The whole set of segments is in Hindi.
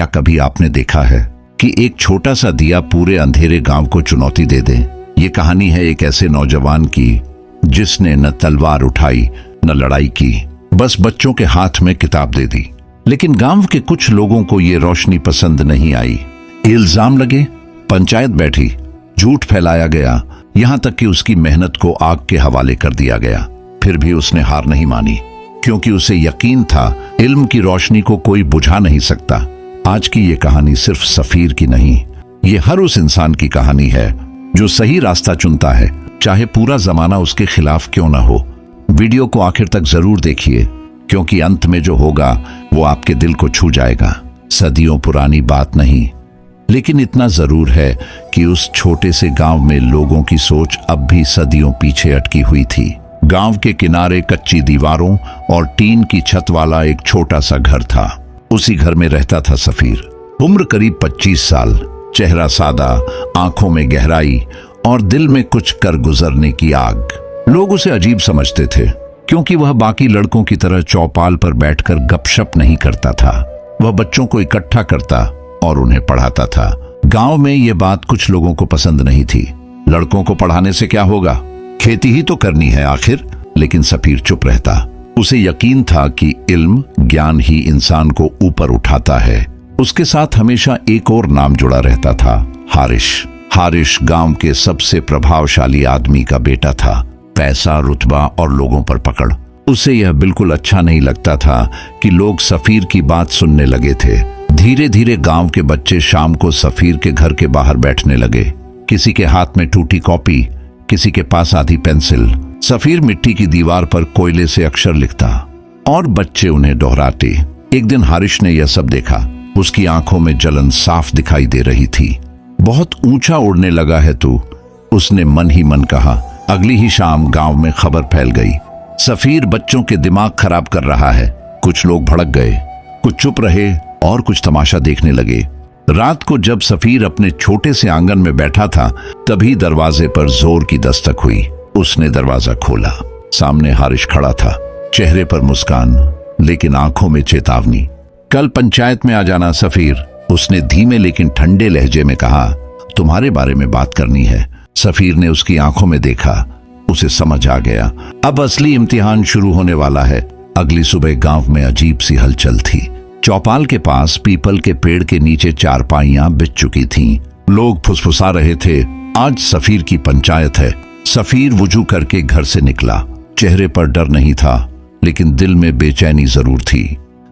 क्या कभी आपने देखा है कि एक छोटा सा दिया पूरे अंधेरे गांव को चुनौती दे दे? ये कहानी है एक ऐसे नौजवान की जिसने न तलवार उठाई न लड़ाई की, बस बच्चों के हाथ में किताब दे दी। लेकिन गांव के कुछ लोगों को ये रोशनी पसंद नहीं आई। इल्जाम लगे, पंचायत बैठी, झूठ फैलाया गया, यहां तक कि उसकी मेहनत को आग के हवाले कर दिया गया। फिर भी उसने हार नहीं मानी, क्योंकि उसे यकीन था इल्म की रोशनी को कोई बुझा नहीं सकता। आज की ये कहानी सिर्फ सफीर की नहीं, ये हर उस इंसान की कहानी है जो सही रास्ता चुनता है, चाहे पूरा जमाना उसके खिलाफ क्यों ना हो। वीडियो को आखिर तक जरूर देखिए, क्योंकि अंत में जो होगा वो आपके दिल को छू जाएगा। सदियों पुरानी बात नहीं, लेकिन इतना जरूर है कि उस छोटे से गांव में लोगों की सोच अब भी सदियों पीछे अटकी हुई थी। गांव के किनारे कच्ची दीवारों और टीन की छत वाला एक छोटा सा घर था। उसी घर में रहता था सफीर। उम्र करीब 25 साल, चेहरा सादा, आंखों में गहराई और दिल में कुछ कर गुजरने की आग। लोग उसे अजीब समझते थे, क्योंकि वह बाकी लड़कों की तरह चौपाल पर बैठकर गपशप नहीं करता था। वह बच्चों को इकट्ठा करता और उन्हें पढ़ाता था। गांव में यह बात कुछ लोगों को पसंद नहीं थी। लड़कों को पढ़ाने से क्या होगा, खेती ही तो करनी है आखिर। लेकिन सफीर चुप रहता। उसे यकीन था कि इल्म, ज्ञान ही इंसान को ऊपर उठाता है। उसके साथ हमेशा एक और नाम जुड़ा रहता था, हारिश। हारिश गांव के सबसे प्रभावशाली आदमी का बेटा था। पैसा, रुतबा और लोगों पर पकड़। उसे यह बिल्कुल अच्छा नहीं लगता था कि लोग सफीर की बात सुनने लगे थे। धीरे धीरे गांव के बच्चे शाम को सफीर के घर के बाहर बैठने लगे। किसी के हाथ में टूटी कॉपी, किसी के पास आधी पेंसिल। सफीर मिट्टी की दीवार पर कोयले से अक्षर लिखता और बच्चे उन्हें दोहराते। एक दिन हारिश ने यह सब देखा। उसकी आंखों में जलन साफ दिखाई दे रही थी। बहुत ऊंचा उड़ने लगा है तू, उसने मन ही मन कहा। अगली ही शाम गांव में खबर फैल गई, सफीर बच्चों के दिमाग खराब कर रहा है। कुछ लोग भड़क गए, कुछ चुप रहे और कुछ तमाशा देखने लगे। रात को जब सफीर अपने छोटे से आंगन में बैठा था, तभी दरवाजे पर जोर की दस्तक हुई। उसने दरवाजा खोला। सामने हारिश खड़ा था, चेहरे पर मुस्कान, लेकिन आंखों में चेतावनी। कल पंचायत में आ जाना सफीर, उसने धीमे लेकिन ठंडे लहजे में कहा। तुम्हारे बारे में बात करनी है। सफीर ने उसकी आंखों में देखा। उसे समझ आ गया, अब असली इम्तिहान शुरू होने वाला है। अगली सुबह गांव में अजीब सी हलचल थी। चौपाल के पास पीपल के पेड़ के नीचे चारपाइयां बिछ चुकी थीं। लोग फुसफुसा रहे थे, आज सफीर की पंचायत है। सफीर वुजू करके घर से निकला। चेहरे पर डर नहीं था, लेकिन दिल में बेचैनी जरूर थी।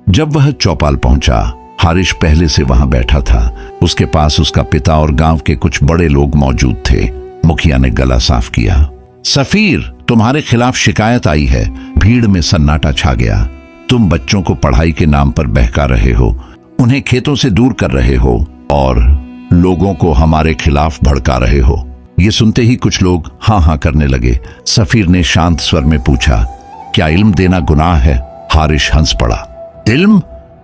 जब वह चौपाल पहुंचा, हारिश पहले से वहां बैठा था। उसके पास उसका पिता और गांव के कुछ बड़े लोग मौजूद थे। मुखिया ने गला साफ किया। सफीर, तुम्हारे खिलाफ शिकायत आई है। भीड़ में सन्नाटा छा गया। तुम बच्चों को पढ़ाई के नाम पर बहका रहे हो, उन्हें खेतों से दूर कर रहे हो और लोगों को हमारे खिलाफ भड़का रहे हो। ये सुनते ही कुछ लोग हाँ हाँ करने लगे। सफीर ने शांत स्वर में पूछा, क्या इल्म देना गुनाह है? हारिश हंस पड़ा। इल्म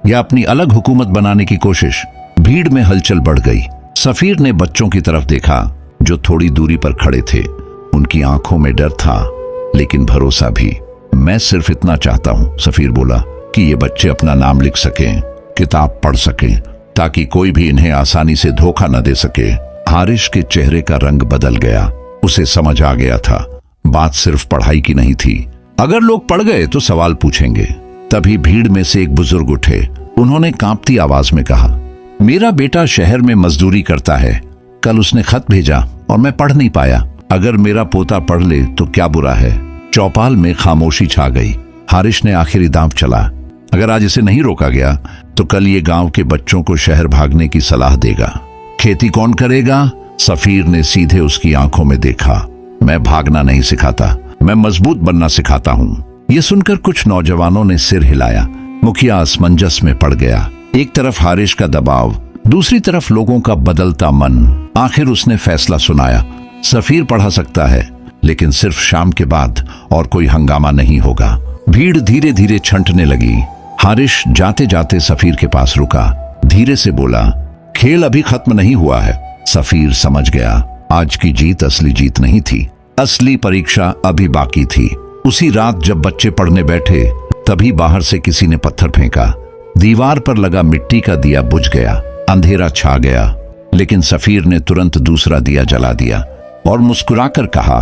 या अपनी अलग हुकूमत बनाने की कोशिश? भीड़ में हलचल बढ़ गई। सफीर ने बच्चों की तरफ देखा जो थोड़ी दूरी पर खड़े थे। उनकी आंखों में डर था, लेकिन भरोसा भी। मैं सिर्फ इतना चाहता हूं, सफीर बोला, कि ये बच्चे अपना नाम लिख सकें, किताब पढ़ सकें, ताकि कोई भी इन्हें आसानी से धोखा न दे सके। हारिश के चेहरे का रंग बदल गया। उसे समझ आ गया था, बात सिर्फ पढ़ाई की नहीं थी। अगर लोग पढ़ गए तो सवाल पूछेंगे। तभी भीड़ में से एक बुजुर्ग उठे। उन्होंने कांपती आवाज में कहा, मेरा बेटा शहर में मजदूरी करता है। कल उसने खत भेजा और मैं पढ़ नहीं पाया। अगर मेरा पोता पढ़ ले तो क्या बुरा है? चौपाल में खामोशी छा गई। हारिश ने आखिरी दांव चला। अगर आज इसे नहीं रोका गया तो कल ये गांव के बच्चों को शहर भागने की सलाह देगा। खेती कौन करेगा? सफीर ने सीधे उसकी आंखों में देखा। मैं भागना नहीं सिखाता, मैं मजबूत बनना सिखाता हूँ। ये सुनकर कुछ नौजवानों ने सिर हिलाया। मुखिया असमंजस में पड़ गया। एक तरफ हारिश का दबाव, दूसरी तरफ लोगों का बदलता मन। आखिर उसने फैसला सुनाया, सफीर पढ़ा सकता है, लेकिन सिर्फ शाम के बाद, और कोई हंगामा नहीं होगा। भीड़ धीरे धीरे छंटने लगी। हारिश जाते जाते सफीर के पास रुका। धीरे से बोला, खेल अभी खत्म नहीं हुआ है। सफीर समझ गया, आज की जीत असली जीत नहीं थी, असली परीक्षा अभी बाकी थी। उसी रात जब बच्चे पढ़ने बैठे, तभी बाहर से किसी ने पत्थर फेंका। दीवार पर लगा मिट्टी का दिया बुझ गया, अंधेरा छा गया। लेकिन सफीर ने तुरंत दूसरा दिया जला दिया और मुस्कुराकर कहा,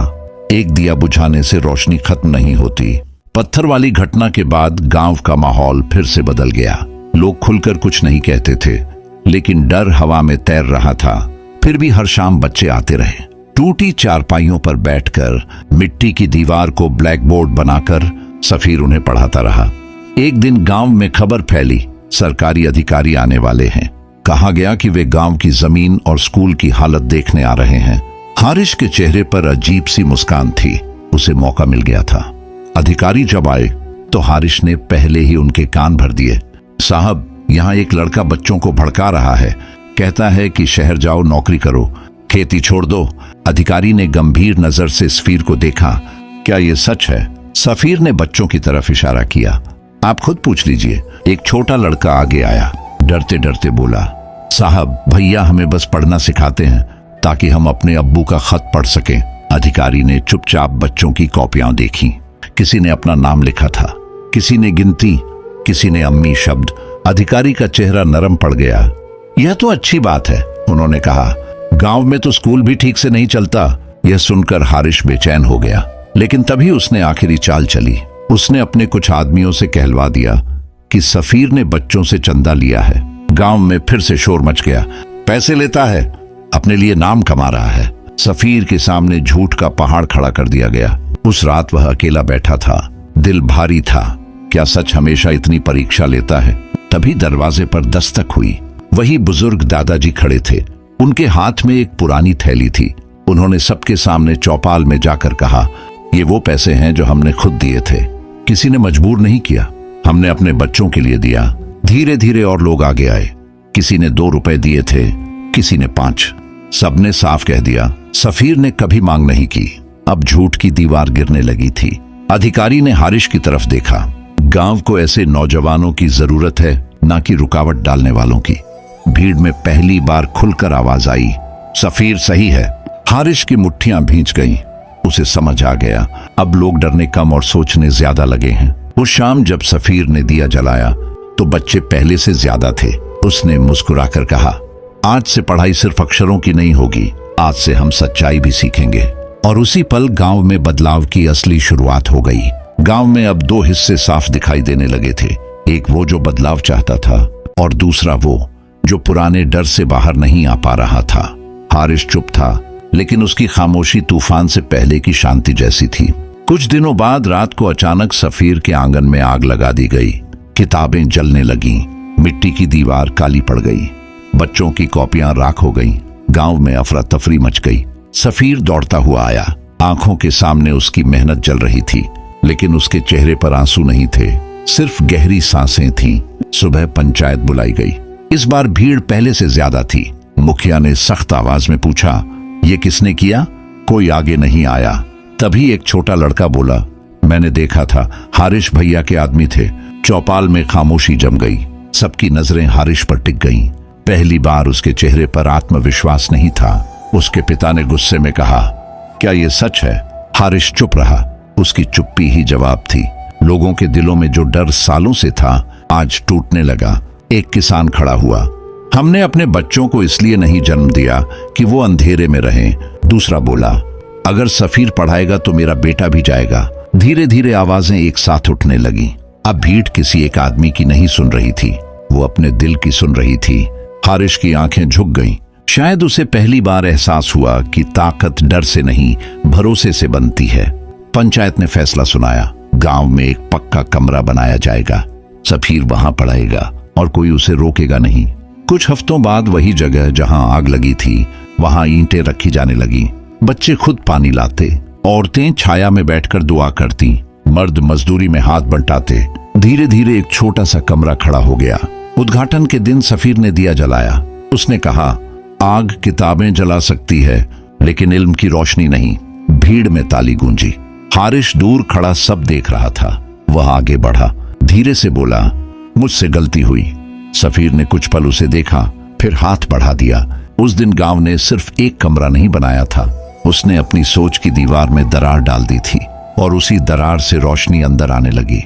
एक दिया बुझाने से रोशनी खत्म नहीं होती। पत्थर वाली घटना के बाद गांव का माहौल फिर से बदल गया। लोग खुलकर कुछ नहीं कहते थे, लेकिन डर हवा में तैर रहा था। फिर भी हर शाम बच्चे आते रहे। टूटी चारपाइयों पर बैठकर मिट्टी की दीवार को ब्लैक बोर्ड बनाकर सफीर उन्हें पढ़ाता रहा। एक दिन गांव में खबर फैली, सरकारी अधिकारी आने वाले हैं। कहा गया कि वे गांव की जमीन और स्कूल की हालत देखने आ रहे हैं। हारिश के चेहरे पर अजीब सी मुस्कान थी। उसे मौका मिल गया था। अधिकारी जब आए तो हारिश ने पहले ही उनके कान भर दिए। साहब, यहाँ एक लड़का बच्चों को भड़का रहा है, कहता है कि शहर जाओ, नौकरी करो, खेती छोड़ दो। अधिकारी ने गंभीर नजर से सफीर को देखा। क्या ये सच है? सफीर ने बच्चों की तरफ इशारा किया। आप खुद पूछ लीजिए। एक छोटा लड़का आगे आया, डरते डरते बोला, साहब, भैया हमें बस पढ़ना सिखाते हैं ताकि हम अपने अब्बू का खत पढ़ सकें। अधिकारी ने चुपचाप बच्चों की कॉपियां देखी। किसी ने अपना नाम लिखा था, किसी ने गिनती, किसी ने अम्मी शब्द। अधिकारी का चेहरा नरम पड़ गया। यह तो अच्छी बात है, उन्होंने कहा। गांव में तो स्कूल भी ठीक से नहीं चलता। यह सुनकर हारिश बेचैन हो गया, लेकिन तभी उसने आखिरी चाल चली। उसने अपने कुछ आदमियों से कहलवा दिया कि सफीर ने बच्चों से चंदा लिया है। गांव में फिर से शोर मच गया। पैसे लेता है, अपने लिए नाम कमा रहा है। सफीर के सामने झूठ का पहाड़ खड़ा कर दिया गया। उस रात वह अकेला बैठा था, दिल भारी था। क्या सच हमेशा इतनी परीक्षा लेता है? तभी दरवाजे पर दस्तक हुई। वही बुजुर्ग दादाजी खड़े थे। उनके हाथ में एक पुरानी थैली थी। उन्होंने सबके सामने चौपाल में जाकर कहा, ये वो पैसे हैं जो हमने खुद दिए थे। किसी ने मजबूर नहीं किया, हमने अपने बच्चों के लिए दिया। धीरे धीरे और लोग आगे आए। किसी ने 2 रुपए दिए थे, किसी ने 5। सबने साफ कह दिया, सफीर ने कभी मांग नहीं की। अब झूठ की दीवार गिरने लगी थी। अधिकारी ने हारिश की तरफ देखा। गांव को ऐसे नौजवानों की जरूरत है, ना कि रुकावट डालने वालों की। भीड़ में पहली बार खुलकर आवाज आई, सफीर सही है। हारिश की मुट्ठियां भींच गईं। उसे समझ आ गया, अब लोग डरने कम और सोचने ज्यादा लगे हैं। उस शाम जब सफीर ने दिया जलाया तो बच्चे पहले से ज्यादा थे। उसने मुस्कुराकर कहा, आज से पढ़ाई सिर्फ अक्षरों की नहीं होगी, आज से हम सच्चाई भी सीखेंगे। और उसी पल गांव में बदलाव की असली शुरुआत हो गई। गांव में अब 2 हिस्से साफ दिखाई देने लगे थे। एक वो जो बदलाव चाहता था और दूसरा वो जो पुराने डर से बाहर नहीं आ पा रहा था। हारिश चुप था, लेकिन उसकी खामोशी तूफान से पहले की शांति जैसी थी। कुछ दिनों बाद रात को अचानक सफीर के आंगन में आग लगा दी गई। किताबें जलने लगीं, मिट्टी की दीवार काली पड़ गई, बच्चों की कॉपियां राख हो गईं। गांव में अफरा तफरी मच गई। सफीर दौड़ता हुआ आया। आंखों के सामने उसकी मेहनत जल रही थी, लेकिन उसके चेहरे पर आंसू नहीं थे, सिर्फ गहरी सांसें थीं। सुबह पंचायत बुलाई गई। इस बार भीड़ पहले से ज्यादा थी। मुखिया ने सख्त आवाज में पूछा, ये किसने किया? कोई आगे नहीं आया। तभी एक छोटा लड़का बोला, मैंने देखा था, हारिश भैया के आदमी थे। चौपाल में खामोशी जम गई। सबकी नजरें हारिश पर टिक गईं। पहली बार उसके चेहरे पर आत्मविश्वास नहीं था। उसके पिता ने गुस्से में कहा, क्या ये सच है? हारिश चुप रहा। उसकी चुप्पी ही जवाब थी। लोगों के दिलों में जो डर सालों से था, आज टूटने लगा। एक किसान खड़ा हुआ, हमने अपने बच्चों को इसलिए नहीं जन्म दिया कि वो अंधेरे में रहें। दूसरा बोला, अगर सफीर पढ़ाएगा तो मेरा बेटा भी जाएगा। धीरे धीरे आवाजें एक साथ उठने लगीं। अब भीड़ किसी एक आदमी की नहीं सुन रही थी, वो अपने दिल की सुन रही थी। हारिश की आंखें झुक गईं। शायद उसे पहली बार एहसास हुआ कि ताकत डर से नहीं, भरोसे से बनती है। पंचायत ने फैसला सुनाया, गांव में एक पक्का कमरा बनाया जाएगा। सफीर वहां पढ़ाएगा और कोई उसे रोकेगा नहीं। कुछ हफ्तों बाद वही जगह जहां आग लगी थी, वहां ईंटें रखी जाने लगी। बच्चे खुद पानी लाते, औरतें छाया में बैठकर दुआ करती, मर्द मजदूरी में हाथ बंटाते। धीरे धीरे एक छोटा सा कमरा खड़ा हो गया। उद्घाटन के दिन सफीर ने दिया जलाया। उसने कहा, आग किताबें जला सकती है, लेकिन इल्म की रोशनी नहीं। भीड़ में ताली गूंजी। हारिश दूर खड़ा सब देख रहा था। वह आगे बढ़ा, धीरे से बोला, मुझसे गलती हुई। सफीर ने कुछ पल उसे देखा, फिर हाथ बढ़ा दिया। उस दिन गांव ने सिर्फ एक कमरा नहीं बनाया था, उसने अपनी सोच की दीवार में दरार डाल दी थी और उसी दरार से रोशनी अंदर आने लगी।